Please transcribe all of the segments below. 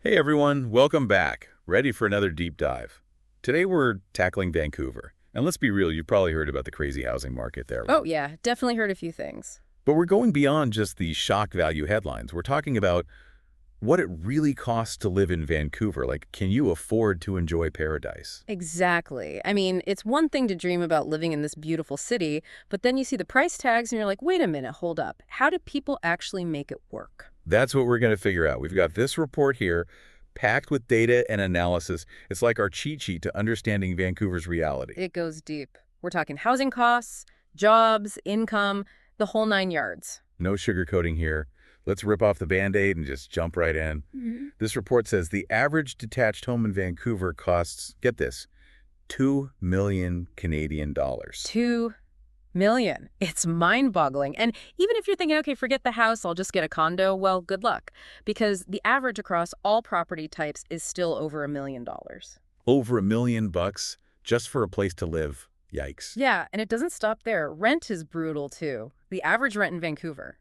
Hey everyone, welcome back. Ready for another deep dive. Today we're tackling Vancouver. And let's be real, you've probably heard about the crazy housing market there. Oh yeah, definitely heard a few things. But we're going beyond just the shock value headlines. We're talking about what it really costs to live in Vancouver. Like, can you afford to enjoy paradise? Exactly. I mean, it's one thing to dream about living in this beautiful city, but then you see the price tags and you're like, wait a minute, hold up. How do people actually make it work? That's what we're going to figure out. We've got this report here, packed with data and analysis. It's like our cheat sheet to understanding Vancouver's reality. It goes deep. We're talking housing costs, jobs, income, the whole 9 yards. No sugarcoating here. Let's rip off the Band-Aid and just jump right in. This report says the average detached home in Vancouver costs, get this, 2 million Canadian dollars. 2 million. It's mind-boggling. And even if you're thinking, okay, forget the house, I'll just get a condo, well, good luck. Because the average across all property types is still over $1 million. Over $1 million bucks just for a place to live. Yikes. Yeah, and it doesn't stop there. Rent is brutal, too. The average rent in Vancouver,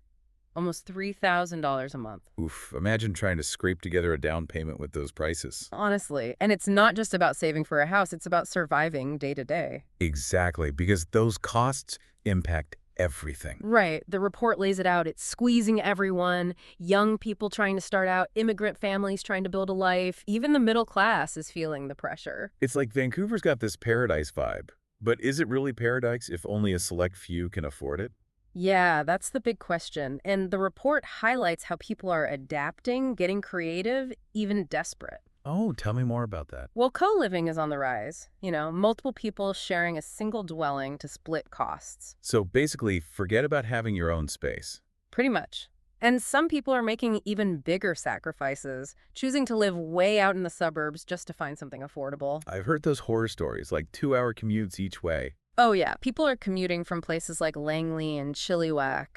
almost $3,000 a month. Oof, imagine trying to scrape together a down payment with those prices. Honestly. And it's not just about saving for a house, it's about surviving day to day. Exactly, because those costs impact everything. Right. The report lays it out. It's squeezing everyone, young people trying to start out, immigrant families trying to build a life. Even the middle class is feeling the pressure. It's like Vancouver's got this paradise vibe. But is it really paradise if only a select few can afford it? Yeah, that's the big question. And the report highlights how people are adapting, getting creative, even desperate. Oh, tell me more about that. Well, co-living is on the rise. Multiple people sharing a single dwelling to split costs. So basically, forget about having your own space. Pretty much. And some people are making even bigger sacrifices, choosing to live way out in the suburbs just to find something affordable. I've heard those horror stories, like 2-hour commutes each way. Oh yeah, people are commuting from places like Langley and Chilliwack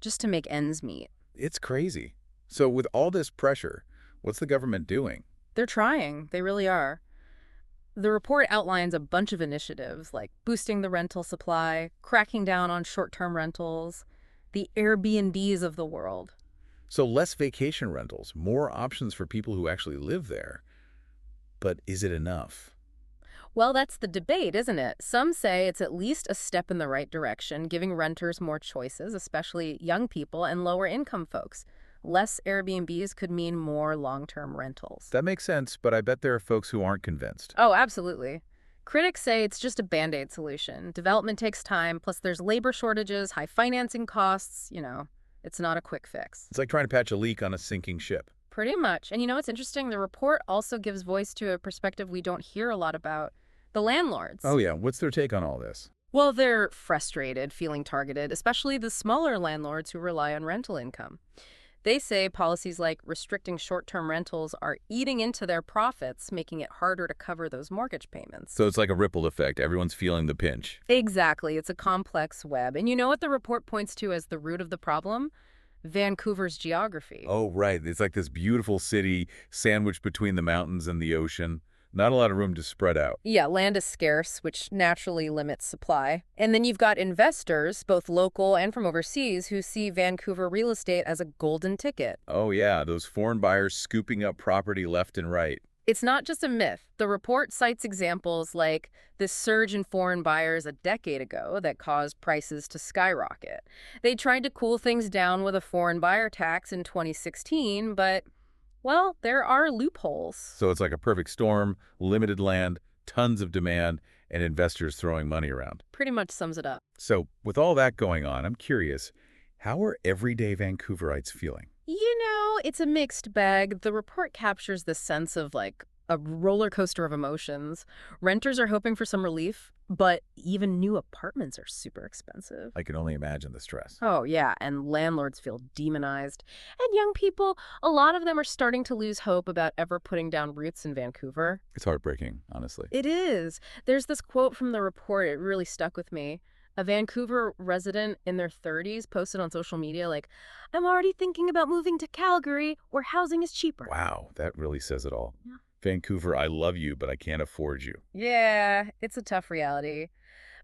just to make ends meet. It's crazy. So with all this pressure, what's the government doing? They're trying. They really are. The report outlines a bunch of initiatives like boosting the rental supply, cracking down on short-term rentals, the Airbnbs of the world. So less vacation rentals, more options for people who actually live there. But is it enough? Well, that's the debate, isn't it? Some say it's at least a step in the right direction, giving renters more choices, especially young people and lower-income folks. Less Airbnbs could mean more long-term rentals. That makes sense, but I bet there are folks who aren't convinced. Oh, absolutely. Critics say it's just a Band-Aid solution. Development takes time, plus there's labor shortages, high financing costs. It's not a quick fix. It's like trying to patch a leak on a sinking ship. Pretty much. And it's interesting, the report also gives voice to a perspective we don't hear a lot about. The landlords. Oh yeah, what's their take on all this? Well, they're frustrated, feeling targeted, especially the smaller landlords who rely on rental income. They say policies like restricting short-term rentals are eating into their profits, making it harder to cover those mortgage payments. So it's like a ripple effect. Everyone's feeling the pinch. Exactly. It's a complex web. And you know what the report points to as the root of the problem? Vancouver's geography. Oh, right. It's like this beautiful city sandwiched between the mountains and the ocean. Not a lot of room to spread out. Yeah, land is scarce, which naturally limits supply. And then you've got investors, both local and from overseas, who see Vancouver real estate as a golden ticket. Oh yeah, those foreign buyers scooping up property left and right. It's not just a myth. The report cites examples like this surge in foreign buyers a decade ago that caused prices to skyrocket. They tried to cool things down with a foreign buyer tax in 2016, but well, there are loopholes. So it's like a perfect storm, limited land, tons of demand, and investors throwing money around. Pretty much sums it up. So with all that going on, I'm curious, how are everyday Vancouverites feeling? It's a mixed bag. The report captures the sense of like a roller coaster of emotions. Renters are hoping for some relief, but even new apartments are super expensive. I can only imagine the stress. Oh, yeah, and landlords feel demonized. And young people, a lot of them are starting to lose hope about ever putting down roots in Vancouver. It's heartbreaking, honestly. It is. There's this quote from the report. It really stuck with me. A Vancouver resident in their 30s posted on social media like, I'm already thinking about moving to Calgary where housing is cheaper. Wow, that really says it all. Yeah. Vancouver, I love you, but I can't afford you. Yeah, it's a tough reality.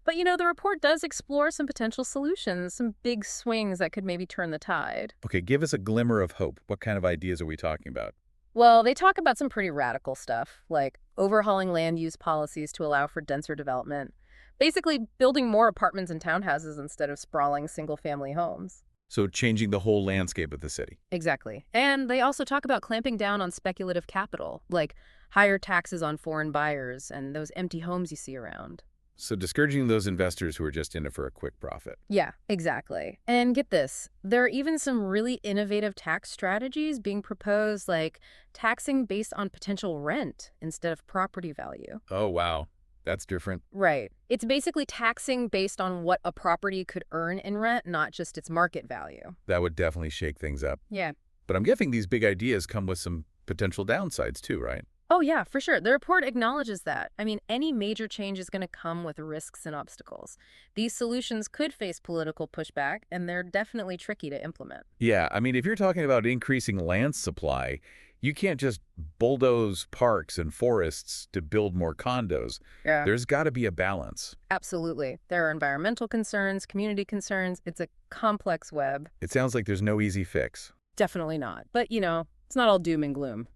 But the report does explore some potential solutions, some big swings that could maybe turn the tide. Okay, give us a glimmer of hope. What kind of ideas are we talking about? Well, they talk about some pretty radical stuff, like overhauling land use policies to allow for denser development. Basically, building more apartments and townhouses instead of sprawling single-family homes. So changing the whole landscape of the city. Exactly. And they also talk about clamping down on speculative capital, like higher taxes on foreign buyers and those empty homes you see around. So discouraging those investors who are just in it for a quick profit. Yeah, exactly. And get this, there are even some really innovative tax strategies being proposed, like taxing based on potential rent instead of property value. Oh, wow. That's different. Right. It's basically taxing based on what a property could earn in rent, not just its market value. That would definitely shake things up. Yeah. But I'm guessing these big ideas come with some potential downsides too, right? Oh, yeah, for sure. The report acknowledges that. I mean, any major change is going to come with risks and obstacles. These solutions could face political pushback, and they're definitely tricky to implement. Yeah, I mean, if you're talking about increasing land supply, you can't just bulldoze parks and forests to build more condos. Yeah. There's got to be a balance. Absolutely. There are environmental concerns, community concerns. It's a complex web. It sounds like there's no easy fix. Definitely not. But, it's not all doom and gloom.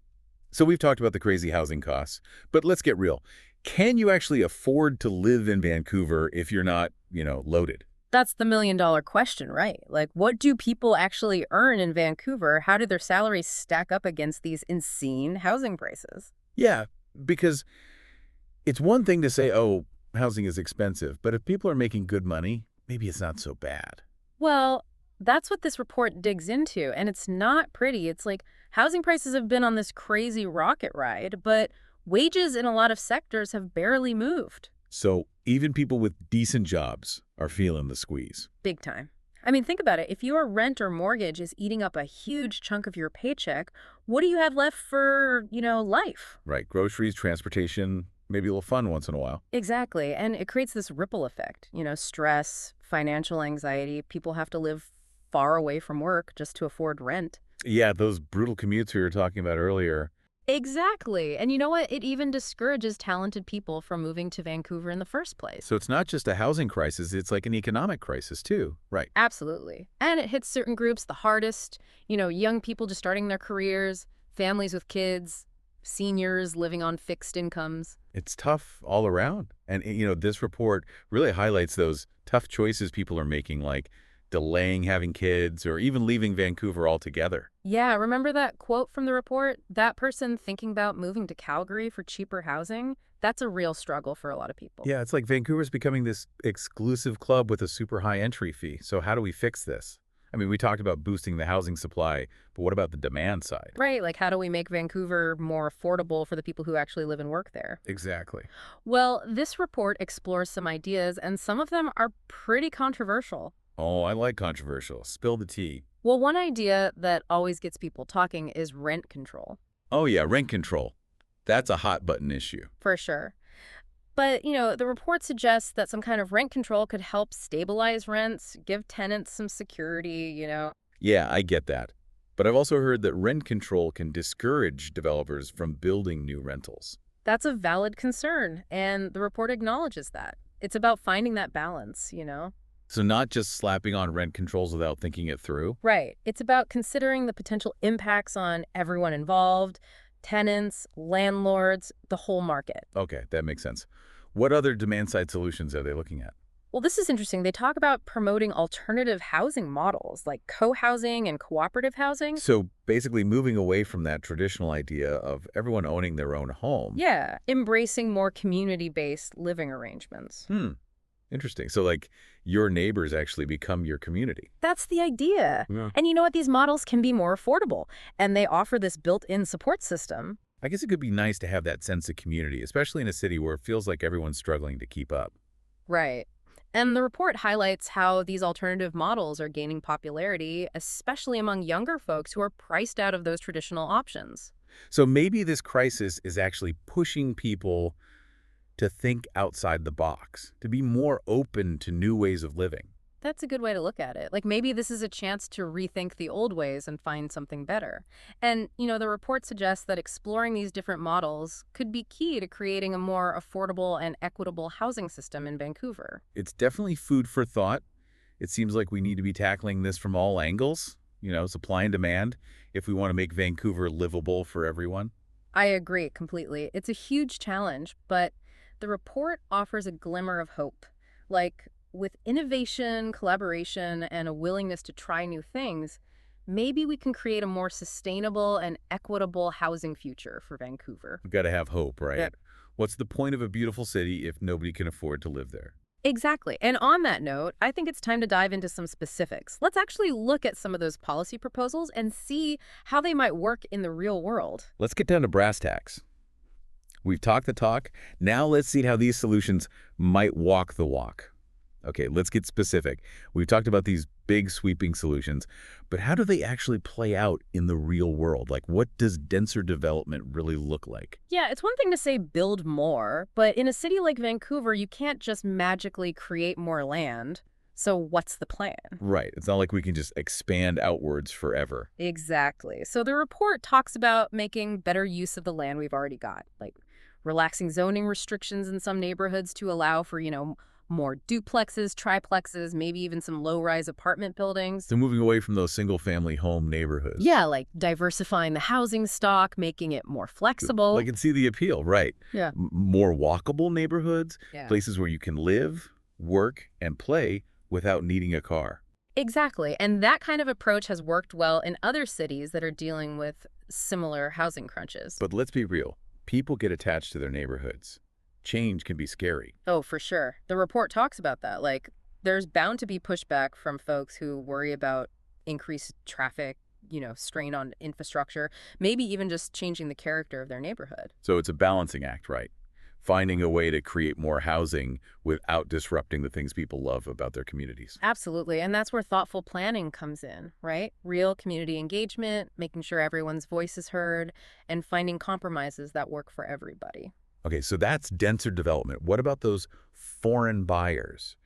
So we've talked about the crazy housing costs, but let's get real. Can you actually afford to live in Vancouver if you're not, loaded? That's the million-dollar question, right? Like, what do people actually earn in Vancouver? How do their salaries stack up against these insane housing prices? Yeah, because it's one thing to say, oh, housing is expensive, but if people are making good money, maybe it's not so bad. Well, that's what this report digs into, and it's not pretty. It's like housing prices have been on this crazy rocket ride, but wages in a lot of sectors have barely moved. So even people with decent jobs are feeling the squeeze. Big time. I mean, think about it. If your rent or mortgage is eating up a huge chunk of your paycheck, what do you have left for, life? Right. Groceries, transportation, maybe a little fun once in a while. Exactly. And it creates this ripple effect, stress, financial anxiety. People have to live far away from work just to afford rent. Yeah, those brutal commutes we were talking about earlier. Exactly. And you know what? It even discourages talented people from moving to Vancouver in the first place. So it's not just a housing crisis, it's like an economic crisis too. Right. Absolutely. And it hits certain groups the hardest. Young people just starting their careers, families with kids, seniors living on fixed incomes. It's tough all around. And, this report really highlights those tough choices people are making, like delaying having kids or even leaving Vancouver altogether. Yeah, remember that quote from the report? That person thinking about moving to Calgary for cheaper housing? That's a real struggle for a lot of people. Yeah, it's like Vancouver's becoming this exclusive club with a super high entry fee. So how do we fix this? I mean, we talked about boosting the housing supply, but what about the demand side? Right, like how do we make Vancouver more affordable for the people who actually live and work there? Exactly. Well, this report explores some ideas, and some of them are pretty controversial. Oh, I like controversial. Spill the tea. Well, one idea that always gets people talking is rent control. Oh yeah, rent control. That's a hot button issue. For sure. But, the report suggests that some kind of rent control could help stabilize rents, give tenants some security. Yeah, I get that. But I've also heard that rent control can discourage developers from building new rentals. That's a valid concern, and the report acknowledges that. It's about finding that balance. So not just slapping on rent controls without thinking it through? Right. It's about considering the potential impacts on everyone involved, tenants, landlords, the whole market. Okay, that makes sense. What other demand-side solutions are they looking at? Well, this is interesting. They talk about promoting alternative housing models like co-housing and cooperative housing. So basically moving away from that traditional idea of everyone owning their own home. Yeah, embracing more community-based living arrangements. Interesting. So like your neighbors actually become your community. That's the idea. Yeah. And you know what? These models can be more affordable, and they offer this built-in support system. I guess it could be nice to have that sense of community, especially in a city where it feels like everyone's struggling to keep up. Right. And the report highlights how these alternative models are gaining popularity, especially among younger folks who are priced out of those traditional options. So maybe this crisis is actually pushing people to think outside the box, to be more open to new ways of living. That's a good way to look at it. Like maybe this is a chance to rethink the old ways and find something better. And, the report suggests that exploring these different models could be key to creating a more affordable and equitable housing system in Vancouver. It's definitely food for thought. It seems like we need to be tackling this from all angles. supply and demand, if we want to make Vancouver livable for everyone? I agree completely. It's a huge challenge, but the report offers a glimmer of hope. Like, with innovation, collaboration, and a willingness to try new things, maybe we can create a more sustainable and equitable housing future for Vancouver. We've got to have hope, right? Yeah. What's the point of a beautiful city if nobody can afford to live there? Exactly. And on that note, I think it's time to dive into some specifics. Let's actually look at some of those policy proposals and see how they might work in the real world. Let's get down to brass tacks. We've talked the talk. Now let's see how these solutions might walk the walk. Okay, let's get specific. We've talked about these big sweeping solutions, but how do they actually play out in the real world? Like, what does denser development really look like? Yeah, it's one thing to say build more, but in a city like Vancouver, you can't just magically create more land. So what's the plan? Right. It's not like we can just expand outwards forever. Exactly. So the report talks about making better use of the land we've already got, like relaxing zoning restrictions in some neighborhoods to allow for, more duplexes, triplexes, maybe even some low-rise apartment buildings. So moving away from those single-family home neighborhoods. Yeah, like diversifying the housing stock, making it more flexible. I can see the appeal, right? Yeah. More walkable neighborhoods, Yeah. places where you can live, work, and play without needing a car. Exactly. And that kind of approach has worked well in other cities that are dealing with similar housing crunches. But let's be real. People get attached to their neighborhoods. Change can be scary. Oh, for sure. The report talks about that. Like, there's bound to be pushback from folks who worry about increased traffic, strain on infrastructure, maybe even just changing the character of their neighborhood. So it's a balancing act, right? Finding a way to create more housing without disrupting the things people love about their communities. Absolutely. And that's where thoughtful planning comes in, right? Real community engagement, making sure everyone's voice is heard, and finding compromises that work for everybody. Okay, so that's denser development. What about those foreign buyers?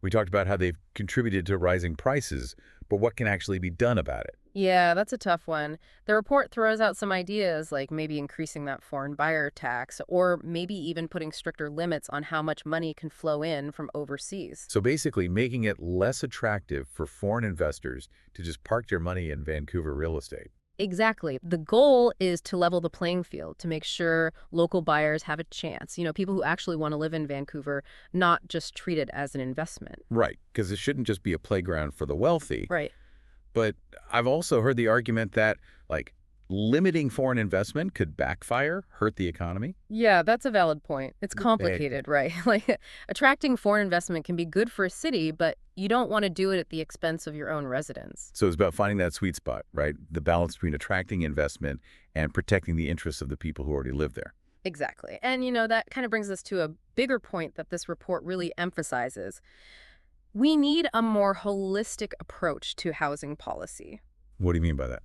We talked about how they've contributed to rising prices, but what can actually be done about it? Yeah, that's a tough one. The report throws out some ideas like maybe increasing that foreign buyer tax or maybe even putting stricter limits on how much money can flow in from overseas. So basically making it less attractive for foreign investors to just park their money in Vancouver real estate. Exactly. The goal is to level the playing field, to make sure local buyers have a chance. People who actually want to live in Vancouver, not just treat it as an investment. Right, because it shouldn't just be a playground for the wealthy. Right. But I've also heard the argument that, limiting foreign investment could backfire, hurt the economy. Yeah, that's a valid point. It's complicated, right? Attracting foreign investment can be good for a city, but you don't want to do it at the expense of your own residents. So it's about finding that sweet spot, right? The balance between attracting investment and protecting the interests of the people who already live there. Exactly. And, that kind of brings us to a bigger point that this report really emphasizes. We need a more holistic approach to housing policy. What do you mean by that?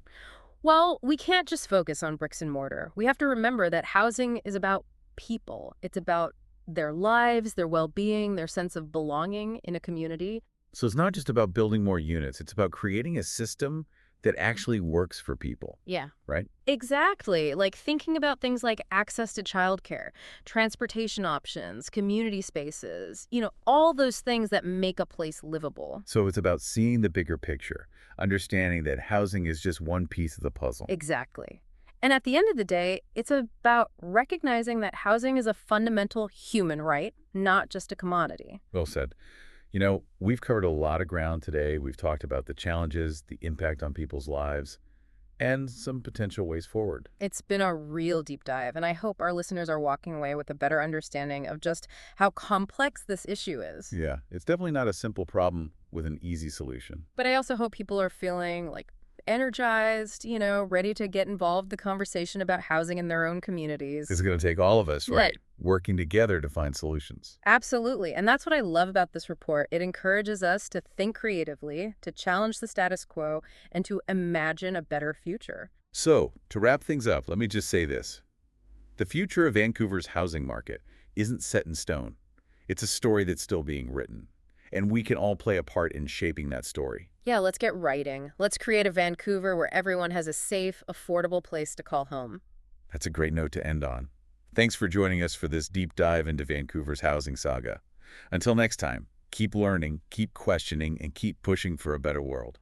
Well, we can't just focus on bricks and mortar. We have to remember that housing is about people. It's about their lives, their well-being, their sense of belonging in a community. So it's not just about building more units. It's about creating a system that actually works for people. Yeah. Right? Exactly. Like thinking about things like access to childcare, transportation options, community spaces, all those things that make a place livable. So it's about seeing the bigger picture, understanding that housing is just one piece of the puzzle. Exactly. And at the end of the day, it's about recognizing that housing is a fundamental human right, not just a commodity. Well said. We've covered a lot of ground today. We've talked about the challenges, the impact on people's lives, and some potential ways forward. It's been a real deep dive, and I hope our listeners are walking away with a better understanding of just how complex this issue is. Yeah, it's definitely not a simple problem with an easy solution. But I also hope people are feeling energized, ready to get involved in the conversation about housing in their own communities. It's going to take all of us, right? Working together to find solutions. Absolutely. And that's what I love about this report. It encourages us to think creatively, to challenge the status quo, and to imagine a better future. So, to wrap things up, let me just say this. The future of Vancouver's housing market isn't set in stone. It's a story that's still being written. And we can all play a part in shaping that story. Yeah, let's get writing. Let's create a Vancouver where everyone has a safe, affordable place to call home. That's a great note to end on. Thanks for joining us for this deep dive into Vancouver's housing saga. Until next time, keep learning, keep questioning, and keep pushing for a better world.